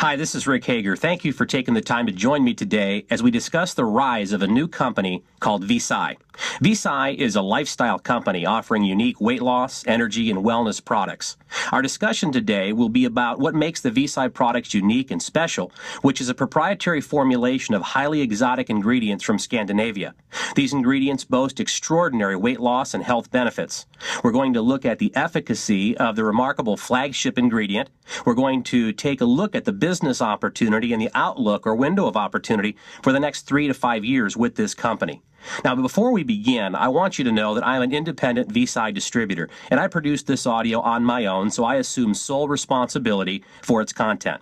Hi, this is Rick Hagar. Thank you for taking the time to join me today as we discuss the rise of a new company called Visi. Visi is a lifestyle company offering unique weight loss, energy, and wellness products. Our discussion today will be about what makes the Visi products unique and special, which is a proprietary formulation of highly exotic ingredients from Scandinavia. These ingredients boast extraordinary weight loss and health benefits. We're going to look at the efficacy of the remarkable flagship ingredient. We're going to take a look at the business opportunity and the outlook or window of opportunity for the next 3 to 5 years with this company. Now, before we begin, I want you to know that I'm an independent Visi distributor, and I produced this audio on my own, so I assume sole responsibility for its content.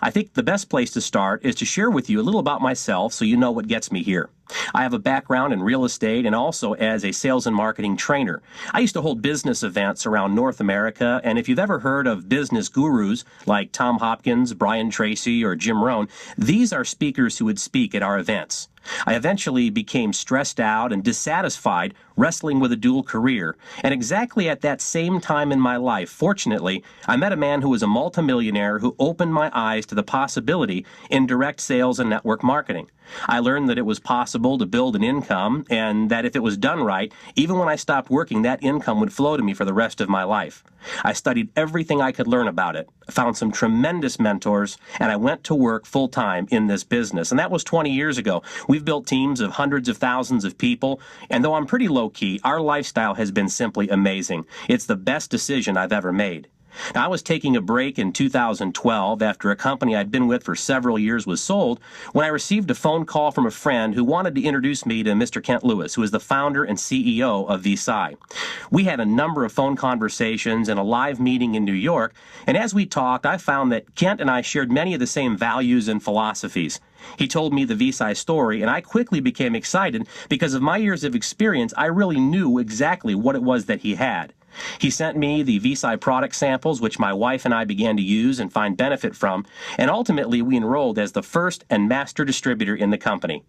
I think the best place to start is to share with you a little about myself so you know what gets me here. I have a background in real estate and also as a sales and marketing trainer. I used to hold business events around North America, and if you've ever heard of business gurus like Tom Hopkins, Brian Tracy, or Jim Rohn, these are speakers who would speak at our events. I eventually became stressed out and dissatisfied wrestling with a dual career, and exactly at that same time in my life, fortunately, I met a man who was a multimillionaire who opened my eyes to the possibility in direct sales and network marketing. I learned that it was possible to build an income, and that if it was done right, even when I stopped working, that income would flow to me for the rest of my life. I studied everything I could learn about it, found some tremendous mentors, and I went to work full-time in this business. And that was 20 years ago. We've built teams of hundreds of thousands of people, and though I'm pretty low-key, our lifestyle has been simply amazing. It's the best decision I've ever made. Now, I was taking a break in 2012 after a company I'd been with for several years was sold when I received a phone call from a friend who wanted to introduce me to Mr. Kent Lewis, who is the founder and CEO of Visi. We had a number of phone conversations and a live meeting in New York, and as we talked, I found that Kent and I shared many of the same values and philosophies. He told me the Visi story, and I quickly became excited because of my years of experience. I really knew exactly what it was that he had. He sent me the Visi product samples, which my wife and I began to use and find benefit from, and ultimately we enrolled as the first and master distributor in the company.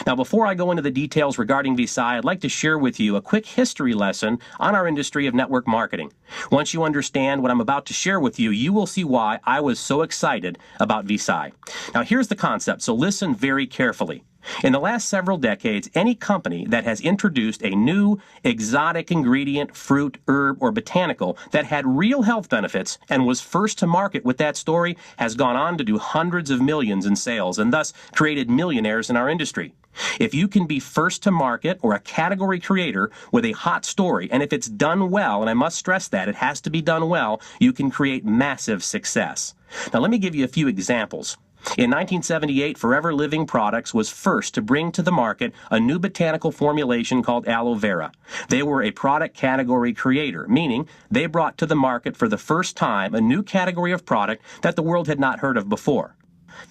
Now, before I go into the details regarding Visi, I'd like to share with you a quick history lesson on our industry of network marketing. Once you understand what I'm about to share with you, you will see why I was so excited about Visi. Now, here's the concept, so listen very carefully. In the last several decades, any company that has introduced a new exotic ingredient, fruit, herb, or botanical that had real health benefits and was first to market with that story has gone on to do hundreds of millions in sales and thus created millionaires in our industry. If you can be first to market or a category creator with a hot story, and if it's done well, and I must stress that, it has to be done well, you can create massive success. Now, let me give you a few examples. In 1978, Forever Living Products was first to bring to the market a new botanical formulation called aloe vera. They were a product category creator, meaning they brought to the market for the first time a new category of product that the world had not heard of before.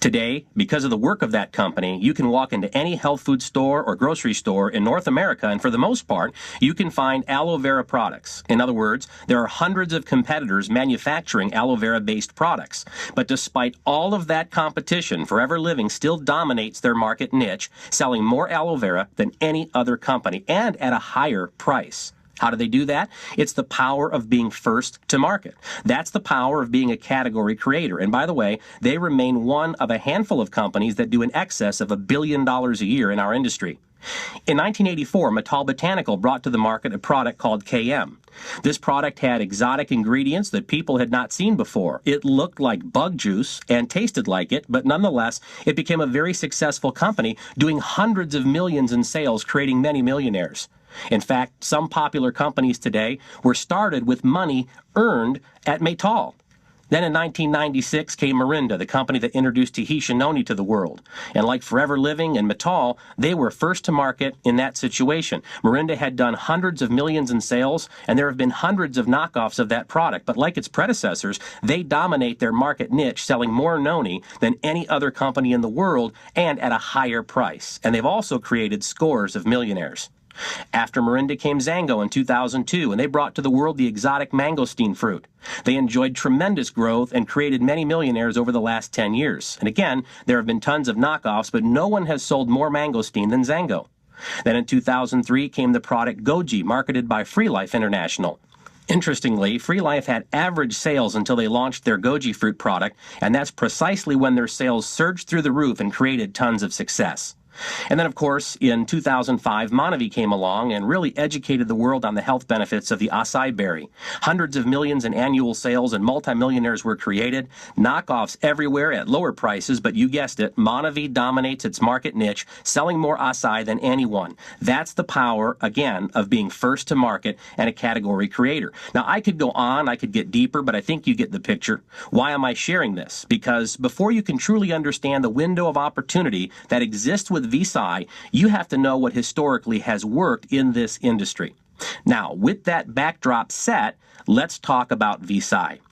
Today, because of the work of that company, you can walk into any health food store or grocery store in North America, and for the most part, you can find aloe vera products. In other words, there are hundreds of competitors manufacturing aloe vera-based products. But despite all of that competition, Forever Living still dominates their market niche, selling more aloe vera than any other company, and at a higher price. How do they do that? It's the power of being first to market. That's the power of being a category creator. And by the way, they remain one of a handful of companies that do in excess of $1 billion a year in our industry. In 1984, Metal Botanical brought to the market a product called KM. This product had exotic ingredients that people had not seen before. It looked like bug juice and tasted like it, but nonetheless, it became a very successful company, doing hundreds of millions in sales, creating many millionaires. In fact, some popular companies today were started with money earned at Metal. Then in 1996 came Mirinda, the company that introduced Tahitian noni to the world. And like Forever Living and Metal, they were first to market in that situation. Mirinda had done hundreds of millions in sales, and there have been hundreds of knockoffs of that product. But like its predecessors, they dominate their market niche, selling more noni than any other company in the world and at a higher price. And they've also created scores of millionaires. After Mirinda came Zango in 2002, and they brought to the world the exotic mangosteen fruit. They enjoyed tremendous growth and created many millionaires over the last 10 years. And again, there have been tons of knockoffs, but no one has sold more mangosteen than Zango. Then in 2003 came the product Goji, marketed by Free Life International. Interestingly, Free Life had average sales until they launched their goji fruit product, and that's precisely when their sales surged through the roof and created tons of success. And then, of course, in 2005, Monavie came along and really educated the world on the health benefits of the acai berry. Hundreds of millions in annual sales and multimillionaires were created, knockoffs everywhere at lower prices, but you guessed it, Monavie dominates its market niche, selling more acai than anyone. That's the power, again, of being first to market and a category creator. Now, I could go on, I could get deeper, but I think you get the picture. Why am I sharing this? Because before you can truly understand the window of opportunity that exists with Visi, you have to know what historically has worked in this industry. Now, with that backdrop set, let's talk about Visi.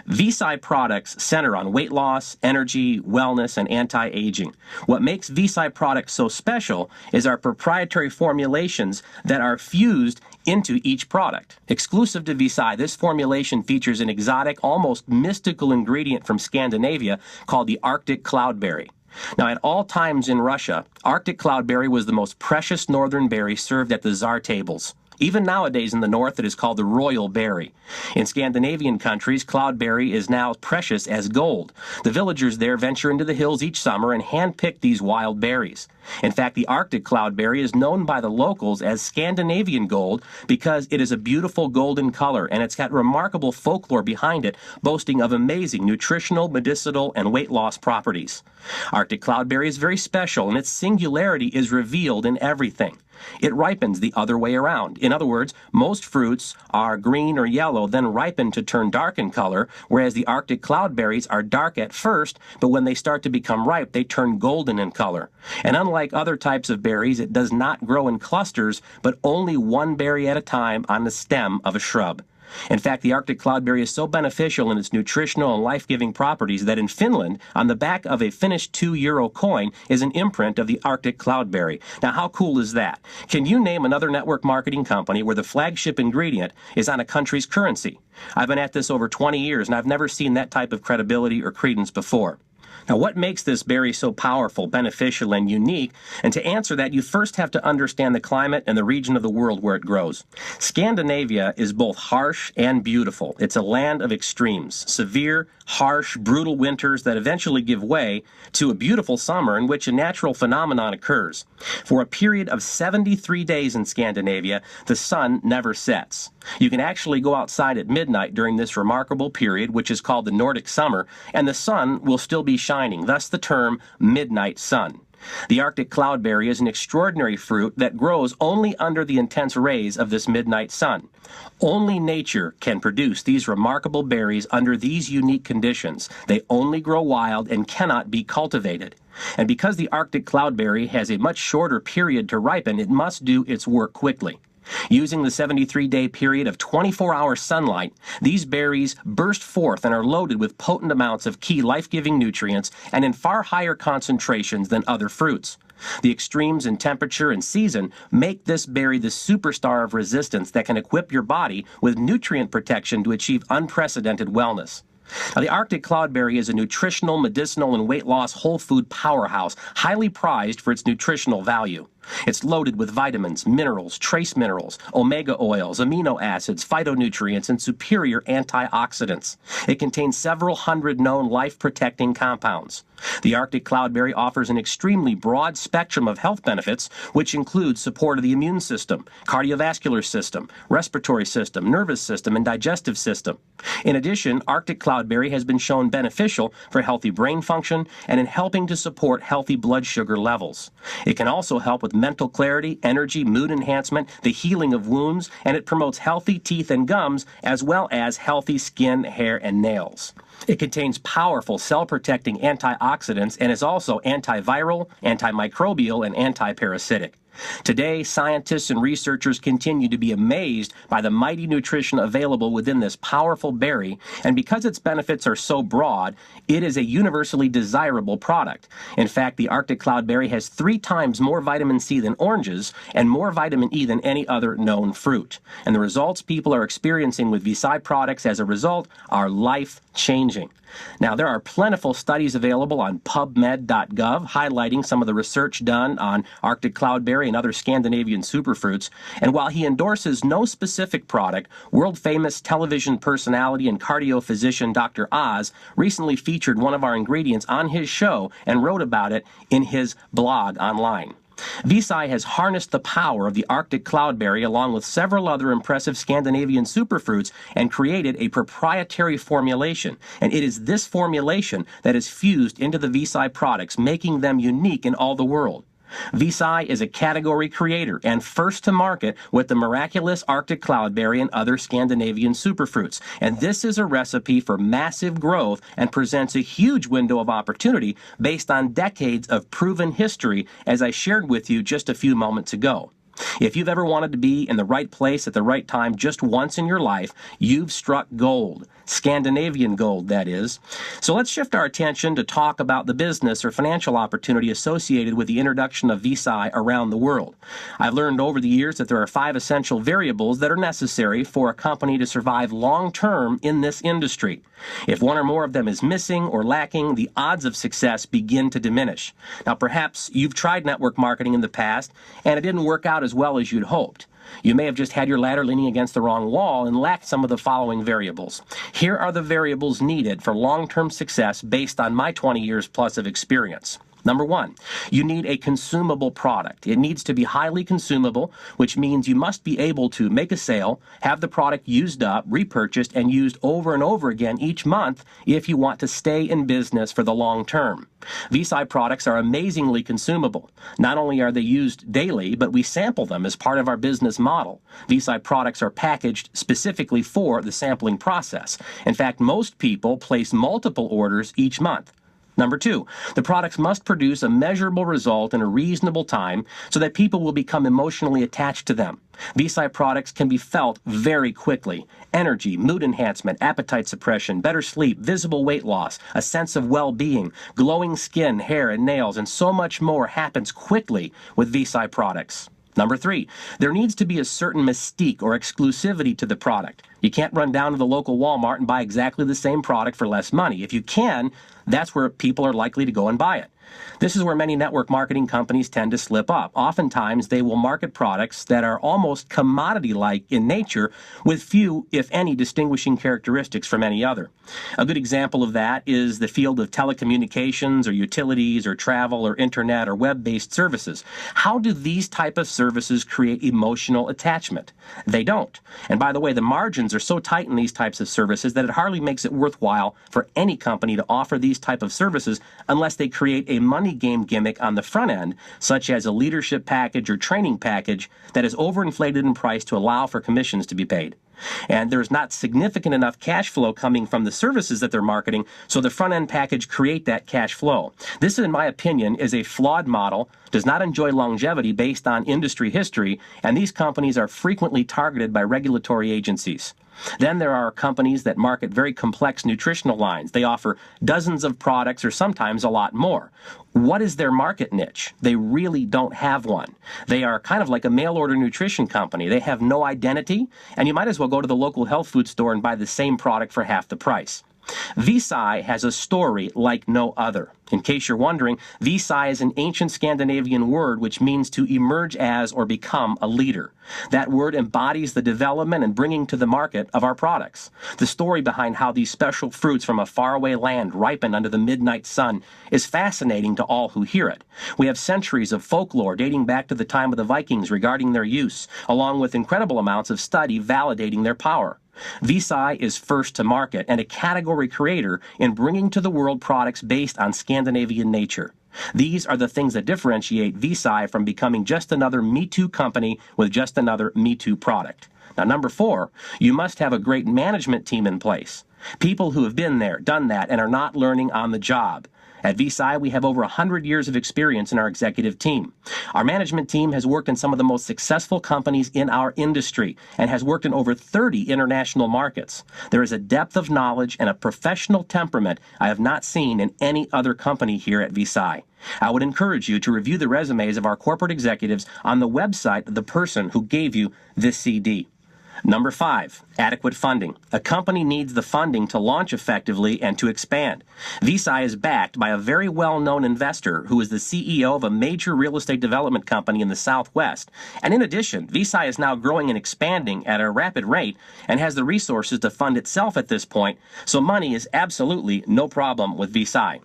Visi products center on weight loss, energy, wellness, and anti-aging. What makes Visi products so special is our proprietary formulations that are fused into each product. Exclusive to Visi, this formulation features an exotic, almost mystical ingredient from Scandinavia called the Arctic cloudberry. Now, at all times in Russia, Arctic cloudberry was the most precious northern berry served at the Tsar tables. Even nowadays in the north, it is called the royal berry. In Scandinavian countries, cloudberry is now precious as gold. The villagers there venture into the hills each summer and handpick these wild berries. In fact, the Arctic cloudberry is known by the locals as Scandinavian gold because it is a beautiful golden color and it's got remarkable folklore behind it, boasting of amazing nutritional, medicinal, and weight loss properties. Arctic cloudberry is very special and its singularity is revealed in everything. It ripens the other way around. In other words, most fruits are green or yellow, then ripen to turn dark in color, whereas the Arctic cloudberries are dark at first, but when they start to become ripe, they turn golden in color. And unlike other types of berries, it does not grow in clusters, but only one berry at a time on the stem of a shrub. In fact, the Arctic cloudberry is so beneficial in its nutritional and life-giving properties that in Finland, on the back of a Finnish €2 coin, is an imprint of the Arctic cloudberry. Now, how cool is that? Can you name another network marketing company where the flagship ingredient is on a country's currency? I've been at this over 20 years, and I've never seen that type of credibility or credence before. Now, what makes this berry so powerful, beneficial, and unique? And to answer that, you first have to understand the climate and the region of the world where it grows. Scandinavia is both harsh and beautiful. It's a land of extremes, severe, harsh, brutal winters that eventually give way to a beautiful summer in which a natural phenomenon occurs. For a period of 73 days in Scandinavia, the sun never sets. You can actually go outside at midnight during this remarkable period, which is called the Nordic summer, and the sun will still be shining, thus the term midnight sun. The Arctic cloudberry is an extraordinary fruit that grows only under the intense rays of this midnight sun. Only nature can produce these remarkable berries under these unique conditions. They only grow wild and cannot be cultivated. And because the Arctic cloudberry has a much shorter period to ripen, it must do its work quickly. Using the 73-day period of 24-hour sunlight, these berries burst forth and are loaded with potent amounts of key life-giving nutrients and in far higher concentrations than other fruits. The extremes in temperature and season make this berry the superstar of resistance that can equip your body with nutrient protection to achieve unprecedented wellness. Now, the Arctic cloudberry is a nutritional, medicinal, and weight loss whole food powerhouse, highly prized for its nutritional value. It's loaded with vitamins, minerals, trace minerals, omega oils, amino acids, phytonutrients, and superior antioxidants. It contains several hundred known life-protecting compounds. The Arctic cloudberry offers an extremely broad spectrum of health benefits, which include support of the immune system, cardiovascular system, respiratory system, nervous system, and digestive system. In addition, Arctic cloudberry has been shown beneficial for healthy brain function and in helping to support healthy blood sugar levels. It can also help with mental clarity, energy, mood enhancement, the healing of wounds, and it promotes healthy teeth and gums, as well as healthy skin, hair, and nails. It contains powerful cell-protecting antioxidants and is also antiviral, antimicrobial, and antiparasitic. Today, scientists and researchers continue to be amazed by the mighty nutrition available within this powerful berry, and because its benefits are so broad, it is a universally desirable product. In fact, the Arctic cloudberry has 3 times more vitamin C than oranges and more vitamin E than any other known fruit. And the results people are experiencing with Visi products as a result are life-changing. changing. Now, there are plentiful studies available on PubMed.gov highlighting some of the research done on Arctic cloudberry and other Scandinavian superfruits. And while he endorses no specific product, world-famous television personality and cardio physician Dr. Oz recently featured one of our ingredients on his show and wrote about it in his blog online. Visi has harnessed the power of the Arctic cloudberry along with several other impressive Scandinavian superfruits and created a proprietary formulation. And it is this formulation that is fused into the Visi products, making them unique in all the world. Visi is a category creator and first to market with the miraculous Arctic cloudberry and other Scandinavian superfruits. And this is a recipe for massive growth and presents a huge window of opportunity based on decades of proven history, as I shared with you just a few moments ago. If you've ever wanted to be in the right place at the right time just once in your life, you've struck gold. Scandinavian gold, that is. So let's shift our attention to talk about the business or financial opportunity associated with the introduction of Visi around the world. I've learned over the years that there are 5 essential variables that are necessary for a company to survive long-term in this industry. If one or more of them is missing or lacking, the odds of success begin to diminish. Now, perhaps you've tried network marketing in the past and it didn't work out as well as you'd hoped. You may have just had your ladder leaning against the wrong wall and lacked some of the following variables. Here are the variables needed for long-term success based on my 20 years plus of experience. Number 1, you need a consumable product. It needs to be highly consumable, which means you must be able to make a sale, have the product used up, repurchased, and used over and over again each month if you want to stay in business for the long term. Visi products are amazingly consumable. Not only are they used daily, but we sample them as part of our business model. Visi products are packaged specifically for the sampling process. In fact, most people place multiple orders each month. Number 2, the products must produce a measurable result in a reasonable time so that people will become emotionally attached to them. Visi products can be felt very quickly. Energy, mood enhancement, appetite suppression, better sleep, visible weight loss, a sense of well-being, glowing skin, hair, and nails, and so much more happens quickly with Visi products. Number 3, there needs to be a certain mystique or exclusivity to the product. You can't run down to the local Walmart and buy exactly the same product for less money. If you can, that's where people are likely to go and buy it. This is where many network marketing companies tend to slip up. Oftentimes, they will market products that are almost commodity-like in nature with few, if any, distinguishing characteristics from any other. A good example of that is the field of telecommunications or utilities or travel or internet or web-based services. How do these type of services create emotional attachment? They don't. And by the way, the margins are so tight in these types of services that it hardly makes it worthwhile for any company to offer these type of services unless they create a money game gimmick on the front end, such as a leadership package or training package that is overinflated in price to allow for commissions to be paid. And there's not significant enough cash flow coming from the services that they're marketing, so the front-end package create that cash flow. This, in my opinion, is a flawed model, does not enjoy longevity based on industry history, and these companies are frequently targeted by regulatory agencies. Then there are companies that market very complex nutritional lines. They offer dozens of products or sometimes a lot more. What is their market niche? They really don't have one. They are kind of like a mail-order nutrition company. They have no identity, and you might as well go to the local health food store and buy the same product for half the price. Visi has a story like no other. In case you're wondering, Visi is an ancient Scandinavian word which means to emerge as or become a leader. That word embodies the development and bringing to the market of our products. The story behind how these special fruits from a faraway land ripen under the midnight sun is fascinating to all who hear it. We have centuries of folklore dating back to the time of the Vikings regarding their use, along with incredible amounts of study validating their power. Visi is first to market and a category creator in bringing to the world products based on Scandinavian nature. These are the things that differentiate Visi from becoming just another Me Too company with just another Me Too product. Now, number 4, you must have a great management team in place. People who have been there, done that, and are not learning on the job. At Visi, we have over 100 years of experience in our executive team. Our management team has worked in some of the most successful companies in our industry and has worked in over 30 international markets. There is a depth of knowledge and a professional temperament I have not seen in any other company here at Visi. I would encourage you to review the resumes of our corporate executives on the website of the person who gave you this CD. Number 5, adequate funding. A company needs the funding to launch effectively and to expand. Visi is backed by a very well-known investor who is the CEO of a major real estate development company in the Southwest. And in addition, Visi is now growing and expanding at a rapid rate and has the resources to fund itself at this point, so money is absolutely no problem with Visi.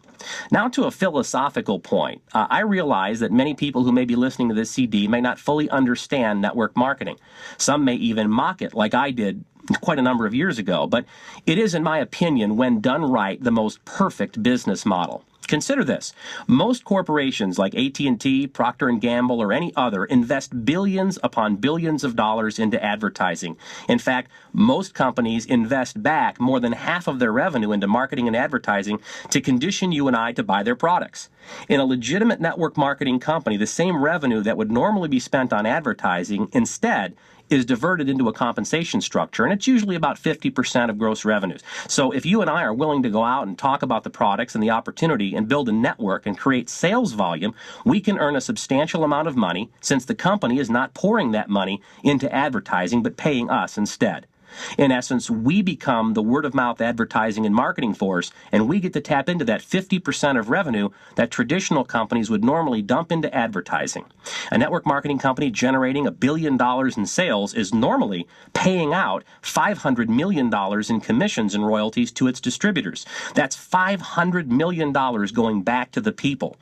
Now to a philosophical point. I realize that many people who may be listening to this CD may not fully understand network marketing. Some may even mock it like I did quite a number of years ago, but it is, in my opinion, when done right, the most perfect business model. Consider this. Most corporations like AT&T, Procter & Gamble, or any other invest billions upon billions of dollars into advertising. In fact, most companies invest back more than half of their revenue into marketing and advertising to condition you and I to buy their products. In a legitimate network marketing company, the same revenue that would normally be spent on advertising instead is diverted into a compensation structure, and it's usually about 50% of gross revenues. So if you and I are willing to go out and talk about the products and the opportunity and build a network and create sales volume, we can earn a substantial amount of money since the company is not pouring that money into advertising but paying us instead. In essence, we become the word-of-mouth advertising and marketing force, and we get to tap into that 50% of revenue that traditional companies would normally dump into advertising. A network marketing company generating $1 billion in sales is normally paying out $500 million in commissions and royalties to its distributors. That's $500 million going back to the people.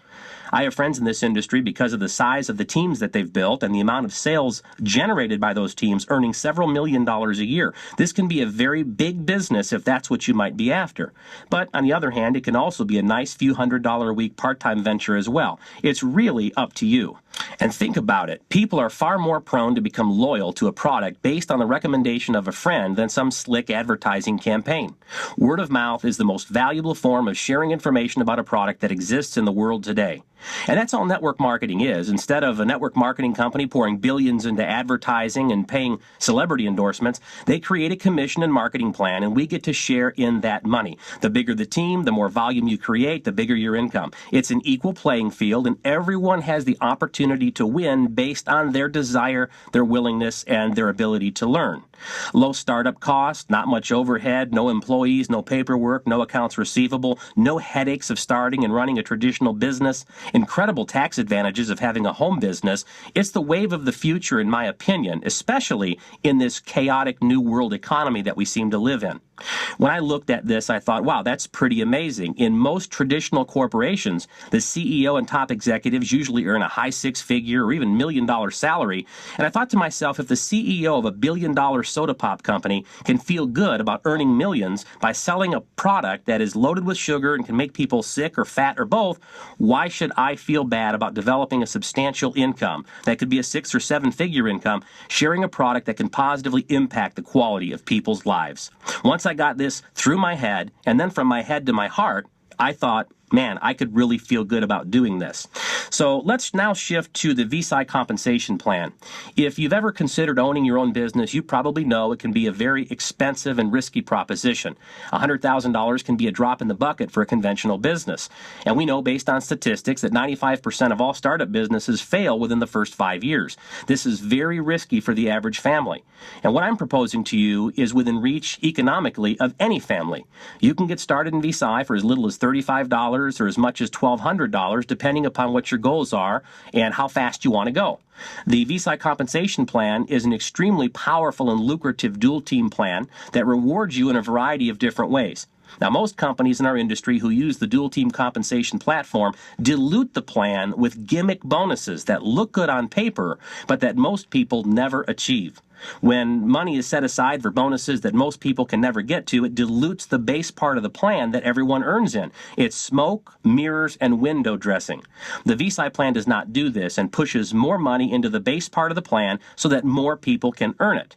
I have friends in this industry because of the size of the teams that they've built and the amount of sales generated by those teams earning several $million a year. This can be a very big business if that's what you might be after. But on the other hand, it can also be a nice few $100 a week part-time venture as well. It's really up to you. And think about it. People are far more prone to become loyal to a product based on the recommendation of a friend than some slick advertising campaign. Word of mouth is the most valuable form of sharing information about a product that exists in the world today. And that's all network marketing is. Instead of a network marketing company pouring billions into advertising and paying celebrity endorsements, they create a commission and marketing plan, and we get to share in that money. The bigger the team, the more volume you create, the bigger your income. It's an equal playing field, and everyone has the opportunity to win based on their desire, their willingness, and their ability to learn. Low startup costs, not much overhead, no employees, no paperwork, no accounts receivable, no headaches of starting and running a traditional business, incredible tax advantages of having a home business. It's the wave of the future, in my opinion, especially in this chaotic new world economy that we seem to live in. When I looked at this, I thought, wow, that's pretty amazing. In most traditional corporations, the CEO and top executives usually earn a high six-figure or even $1 million salary. And I thought to myself, if the CEO of a $1 billion soda pop company can feel good about earning millions by selling a product that is loaded with sugar and can make people sick or fat or both, why should I feel bad about developing a substantial income that could be a 6 or 7-figure income, sharing a product that can positively impact the quality of people's lives? Once I got this through my head, and then from my head to my heart, I thought, man, I could really feel good about doing this. So let's now shift to the Visi compensation plan. If you've ever considered owning your own business, you probably know it can be a very expensive and risky proposition. $100,000 can be a drop in the bucket for a conventional business. And we know based on statistics that 95% of all startup businesses fail within the first 5 years. This is very risky for the average family. And what I'm proposing to you is within reach economically of any family. You can get started in Visi for as little as $35 or as much as $1,200, depending upon what your goals are and how fast you want to go. The Visi compensation plan is an extremely powerful and lucrative dual team plan that rewards you in a variety of different ways. Now, most companies in our industry who use the dual team compensation platform dilute the plan with gimmick bonuses that look good on paper, but that most people never achieve. When money is set aside for bonuses that most people can never get to, it dilutes the base part of the plan that everyone earns in. It's smoke, mirrors, and window dressing. The Visi plan does not do this and pushes more money into the base part of the plan so that more people can earn it.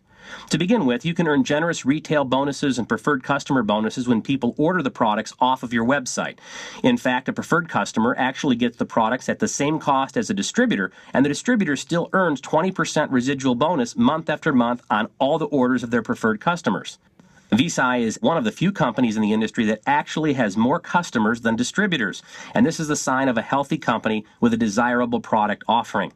To begin with, you can earn generous retail bonuses and preferred customer bonuses when people order the products off of your website. In fact, a preferred customer actually gets the products at the same cost as a distributor, and the distributor still earns 20% residual bonus month after month on all the orders of their preferred customers. Visi is one of the few companies in the industry that actually has more customers than distributors, and this is a sign of a healthy company with a desirable product offering.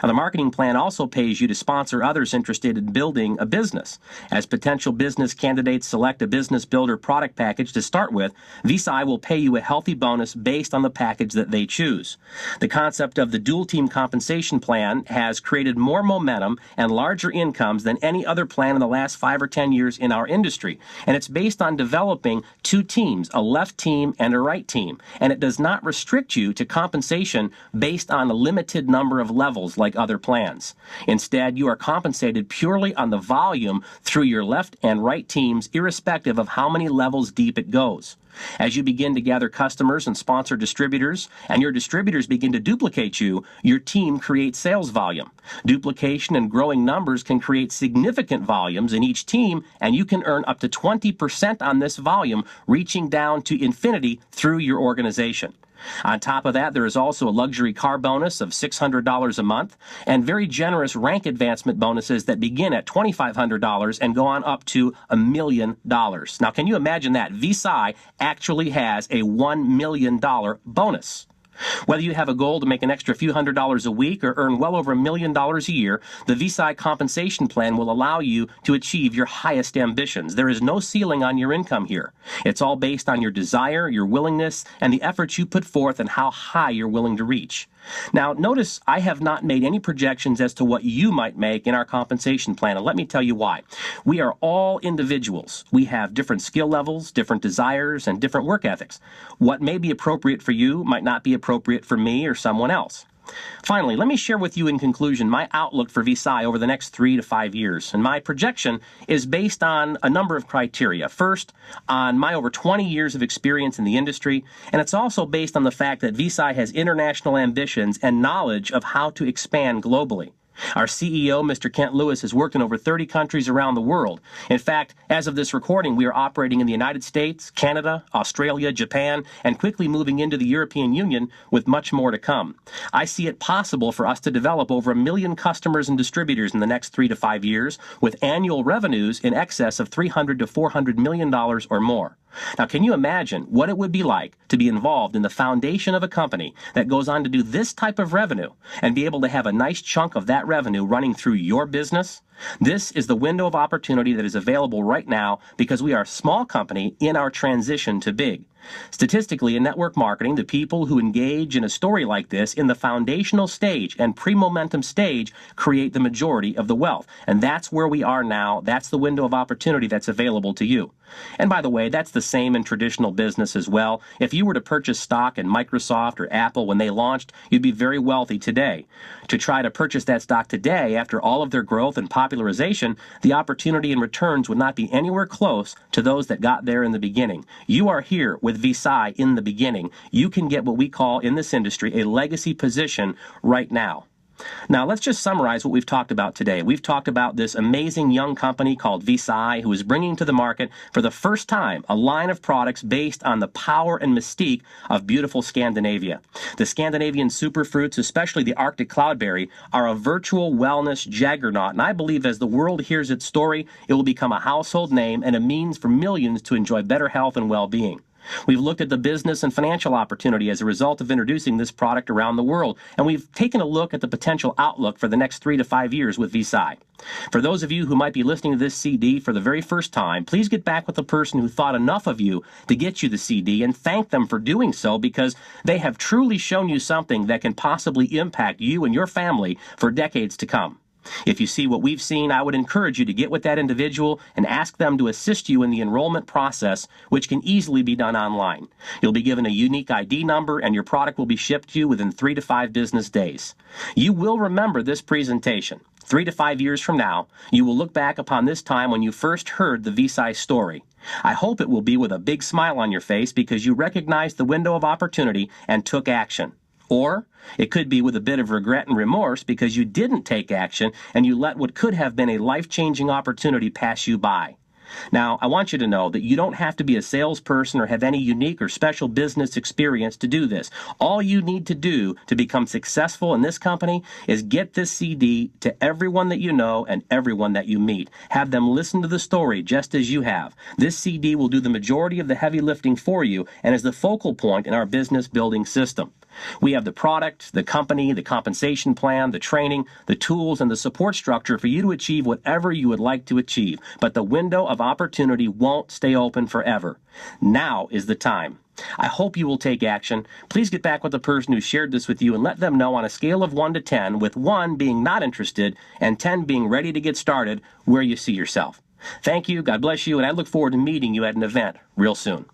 Now, the marketing plan also pays you to sponsor others interested in building a business. As potential business candidates select a business builder product package to start with, Visi will pay you a healthy bonus based on the package that they choose. The concept of the dual team compensation plan has created more momentum and larger incomes than any other plan in the last 5 or 10 years in our industry. And it's based on developing two teams, a left team and a right team. And it does not restrict you to compensation based on a limited number of levels like other plans. Instead, you are compensated purely on the volume through your left and right teams, irrespective of how many levels deep it goes. As you begin to gather customers and sponsor distributors, and your distributors begin to duplicate you, your team creates sales volume. Duplication and growing numbers can create significant volumes in each team, and you can earn up to 20% on this volume, reaching down to infinity through your organization. On top of that, there is also a luxury car bonus of $600 a month and very generous rank advancement bonuses that begin at $2,500 and go on up to $1 million. Now, can you imagine that? Visi actually has a $1 million bonus. Whether you have a goal to make an extra few $100s a week or earn well over $1 million a year, the Visi compensation plan will allow you to achieve your highest ambitions. There is no ceiling on your income here. It's all based on your desire, your willingness, and the efforts you put forth and how high you're willing to reach. Now, notice I have not made any projections as to what you might make in our compensation plan, and let me tell you why. We are all individuals. We have different skill levels, different desires, and different work ethics. What may be appropriate for you might not be appropriate for me or someone else. Finally, let me share with you in conclusion my outlook for Visi over the next 3 to 5 years. And my projection is based on a number of criteria. First, on my over 20 years of experience in the industry, and it's also based on the fact that Visi has international ambitions and knowledge of how to expand globally. Our CEO, Mr. Kent Lewis, has worked in over 30 countries around the world. In fact, as of this recording, we are operating in the United States, Canada, Australia, Japan, and quickly moving into the European Union with much more to come. I see it possible for us to develop over 1 million customers and distributors in the next 3 to 5 years with annual revenues in excess of $300 to $400 million or more. Now, can you imagine what it would be like to be involved in the foundation of a company that goes on to do this type of revenue and be able to have a nice chunk of that revenue running through your business? This is the window of opportunity that is available right now because we are a small company in our transition to big. Statistically, in network marketing, the people who engage in a story like this in the foundational stage and pre-momentum stage create the majority of the wealth. And that's where we are now. That's the window of opportunity that's available to you. And by the way, that's the same in traditional business as well. If you were to purchase stock in Microsoft or Apple when they launched, you'd be very wealthy today. To try to purchase that stock today, after all of their growth and popularization, the opportunity and returns would not be anywhere close to those that got there in the beginning. You are here with Visi in the beginning. You can get what we call in this industry a legacy position right now. Now, let's just summarize what we've talked about today. We've talked about this amazing young company called Visi who is bringing to the market for the first time a line of products based on the power and mystique of beautiful Scandinavia. The Scandinavian superfruits, especially the Arctic cloudberry, are a virtual wellness juggernaut, and I believe as the world hears its story, it will become a household name and a means for millions to enjoy better health and well-being. We've looked at the business and financial opportunity as a result of introducing this product around the world, and we've taken a look at the potential outlook for the next 3 to 5 years with Visi. For those of you who might be listening to this CD for the very first time, please get back with the person who thought enough of you to get you the CD and thank them for doing so because they have truly shown you something that can possibly impact you and your family for decades to come. If you see what we've seen, I would encourage you to get with that individual and ask them to assist you in the enrollment process, which can easily be done online. You'll be given a unique ID number and your product will be shipped to you within 3 to 5 business days. You will remember this presentation. 3 to 5 years from now, you will look back upon this time when you first heard the Visi story. I hope it will be with a big smile on your face because you recognized the window of opportunity and took action. Or it could be with a bit of regret and remorse because you didn't take action and you let what could have been a life-changing opportunity pass you by. Now, I want you to know that you don't have to be a salesperson or have any unique or special business experience to do this. All you need to do to become successful in this company is get this CD to everyone that you know and everyone that you meet. Have them listen to the story just as you have. This CD will do the majority of the heavy lifting for you and is the focal point in our business building system. We have the product, the company, the compensation plan, the training, the tools, and the support structure for you to achieve whatever you would like to achieve. But the window of opportunity won't stay open forever. Now is the time. I hope you will take action. Please get back with the person who shared this with you and let them know on a scale of 1 to 10, with 1 being not interested and 10 being ready to get started, where you see yourself. Thank you, God bless you, and I look forward to meeting you at an event real soon.